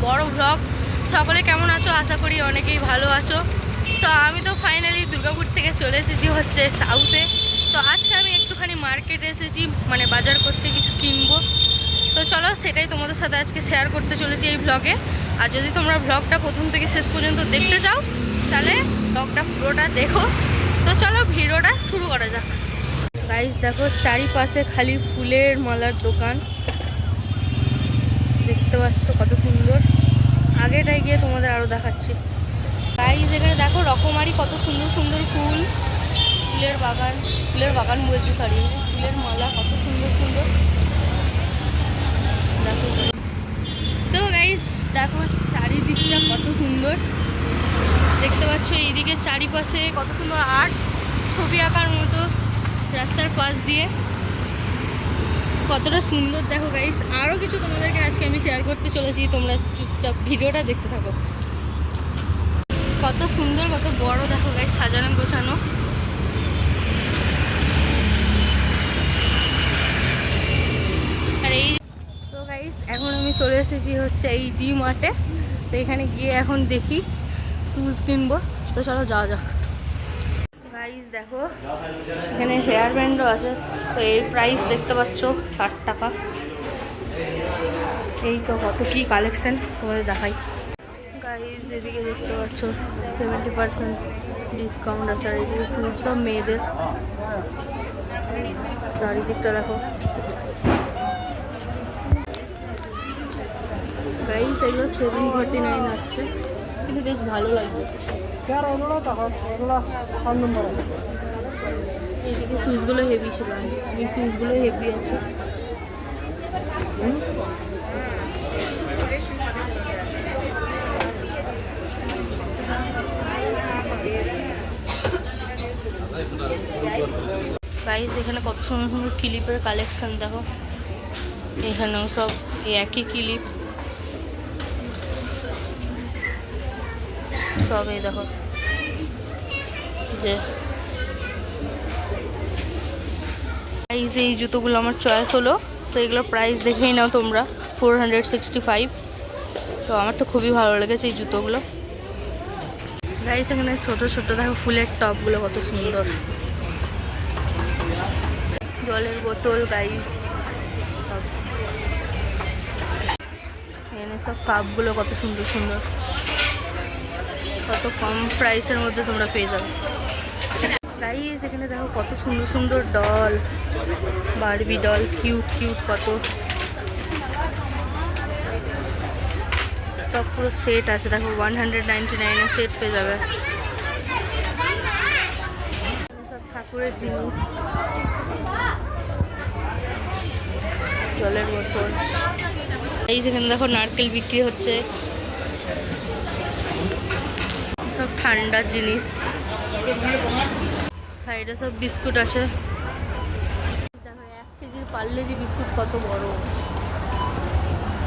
বড় ব্লগ। সকলে কেমন আছো? আশা করি অনেকেই ভালো আছো। তো আমি তো ফাইনালি দুর্গাপুর থেকে চলে এসেছি হচ্ছে সাউথে। তো আজকে আমি একটুখানি মার্কেটে এসেছি, মানে বাজার করতে কিছু কিনবো। তো চলো সেটাই তোমাদের সাথে আজকে শেয়ার করতে চলেছি এই ব্লগে। আর যদি তোমরা ব্লগটা প্রথম থেকে শেষ পর্যন্ত দেখতে চাও তাহলে ব্লগটা পুরোটা দেখো। তো চলো ভিডিওটা শুরু করা যাক। গাইস দেখো চারিপাশে খালি ফুলের মালার দোকান, দেখতে পাচ্ছ কত সুন্দর। আগেটাই গিয়ে তোমাদের আরও দেখাচ্ছি। গাইস এখানে দেখো রকমারি কত সুন্দর সুন্দর ফুল, ফুলের বাগান বলছি, সরি, ফুলের মালা কত সুন্দর সুন্দর দেখো। তো গাইস দেখো চারিদিকটা কত সুন্দর, দেখতে পাচ্ছ এইদিকে চারিপাশে কত সুন্দর আর্ট, ছবি আঁকার মতো রাস্তার পাশ দিয়ে কতটা সুন্দর দেখো গাইস। আরও কিছু তোমাদেরকে আজকে আমি শেয়ার করতে চলেছি, তোমরা চুপচাপ ভিডিওটা দেখতে থাকো। কত সুন্দর কত বড় দেখো গাইস, সাজানো গোছানো। আর এই তো গাইস এখন আমি চলে এসেছি হচ্ছে এই ডি মার্টে। তো এখানে গিয়ে এখন দেখি শুজ কিনবো। তো চলো যাওয়া যাক। প্রাইস দেখো এখানে হেয়ার ব্যান্ডও আছে। তো এর প্রাইস দেখতে পাচ্ছ 60 টাকা। এই তো কত কি কালেকশন তোমাদের দেখাই। গাইস এদিকে দেখতে পাচ্ছ 70% ডিসকাউন্ট আছে। আর এদিকে শুজ সব মেয়েদের, চারিদিকটা দেখো গাইস। এগুলো 749 আসছে, কিন্তু বেশ ভালো লাগছে। এইদিকে সুইচগুলো হেভি ছিল, এই সুইচগুলো হেভি আছে। গাইস এখানে কত সুন্দর সুন্দর ক্লিপের কালেকশন দেখো। এখানেও সব একই ক্লিপ, সব এই দেখো যে। গাইস এই জুতোগুলো আমার চয়েস হলো, সেইগুলোর প্রাইস দেখেই নাও তোমরা, 465। তো আমার তো খুবই ভালো লেগেছে এই জুতোগুলো। গাইস এখানে ছোট ছোট দেখো ফুলের টপগুলো কত সুন্দর, জলের বোতল গাইস সব। এখানে সব কাপগুলো কত সুন্দর সুন্দর, কত কম প্রাইসের মধ্যে তোমরা পেয়ে যাবে। গাইস এখানে দেখো কত সুন্দর সুন্দর doll, Barbie doll, cute cute কত, সব পুরো সেট আছে দেখো। 199 সেট পেয়ে যাবে। সব ঠাকুরের জিনিস, জলের বোতল। এই যেখানে দেখো নারকেল বিক্রি হচ্ছে, সব ঠান্ডার জিনিস। সাইডে সব বিস্কুট আছে। দেখো 1 কেজির পার্লেজি বিস্কুট কত বড়,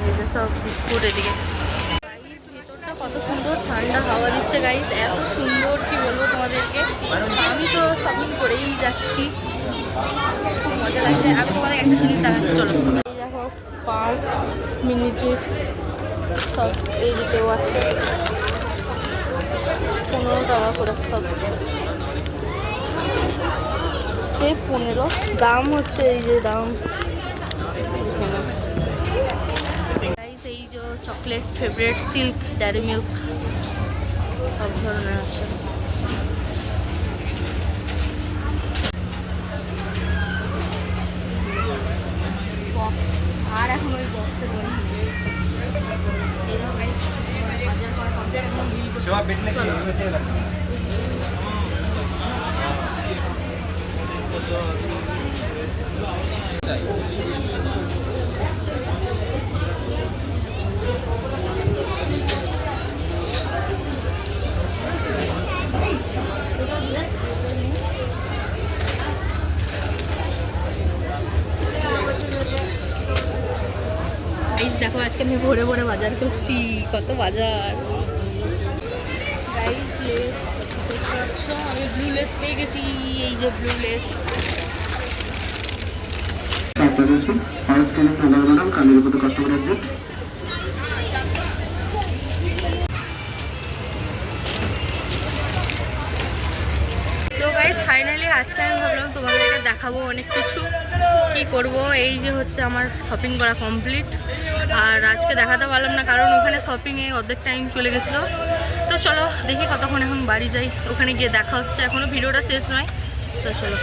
এই যে সব বিস্কুট। এদিকে গাইস ভেতরটা কত সুন্দর, ঠান্ডা হাওয়া দিচ্ছে গাইস, এত সুন্দর কি বলবো তোমাদেরকে। আমি তো শপিং করেই যাচ্ছি, খুব মজা লাগছে। আমি তোমাদের একটা জিনিস দেখাচ্ছি, চলো। এই দেখো পার্ক, মিনি ট্রিক্স সব এইদিকেও আছে, 15 টাকা করে সব, সে 15 দাম হচ্ছে। এই যে দাম এই যে chocolate favourite silk, dairy milk সব ধরনের আছে। বক্স, আর এখন ওই বক্সে করে এই দেখো গাইস বাজার করা কমপ্লিট, এখন বিল করতে চলো। দেখো আজকে আমি ভোরে ভোরে বাজার করছি, কত বাজার। গাইস লেস দেখতে পাচ্ছ, আমি ব্লু লেস পেয়ে গেছি, এই যে ব্লু লেস। আজকে আমি ভাবলাম তোমাদেরকে দেখাবো অনেক কিছু কি করব। এই যে হচ্ছে আমার শপিং করা কমপ্লিট, আর আজকে দেখাতে পারলাম না কারণ ওখানে শপিংয়ে অর্ধেক টাইম চলে গেছিলো। তো চলো দেখি কতক্ষণ এখন বাড়ি যাই, ওখানে গিয়ে দেখা হচ্ছে। এখনও ভিডিওটা শেষ নয়, তো চলো।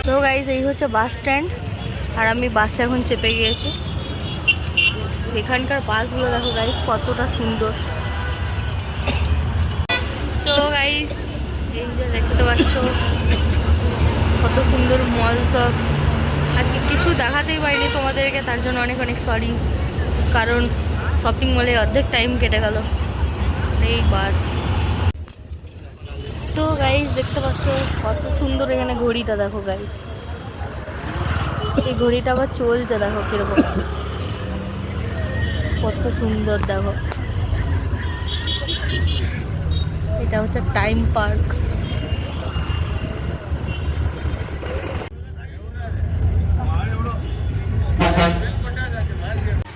তো গাইজ এই হচ্ছে বাস স্ট্যান্ড, আর আমি বাসে এখন চেপে গিয়েছি। এখানকার বাসগুলো দেখো গাইজ কতটা সুন্দর। তো গাইজ এই যে দেখতে পাচ্ছ কত সুন্দর মল সব। আজকে কিছু দেখাতেই পারিনি তোমাদেরকে, তার জন্য অনেক অনেক সরি, কারণ শপিং মলে অর্ধেক টাইম কেটে গেল। এই বাস। তো গাইজ দেখতে পাচ্ছ কত সুন্দর এখানে ঘড়িটা দেখো গাইজ, এই ঘড়িটা আবার চলছে দেখো কিরকম, কত সুন্দর দেখো। এটা হচ্ছে টাইম পার্ক।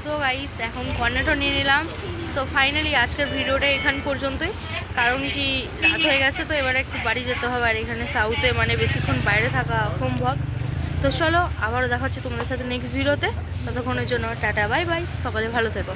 তো গাইস এখন কর্নেটও নিয়ে নিলাম। তো ফাইনালি আজকের ভিডিওটা এখান পর্যন্তই, কারণ কি রাত হয়ে গেছে, তো এবারে একটু বাড়ি যেতে হবে। আর এখানে সাউথে মানে বেশিক্ষণ বাইরে থাকা অসম্ভব। তো চলো আবারও দেখা হচ্ছে তোমাদের সাথে নেক্সট ভিডিওতে। ততক্ষণের জন্য টাটা বাই বাই, সকালে ভালো থেকো।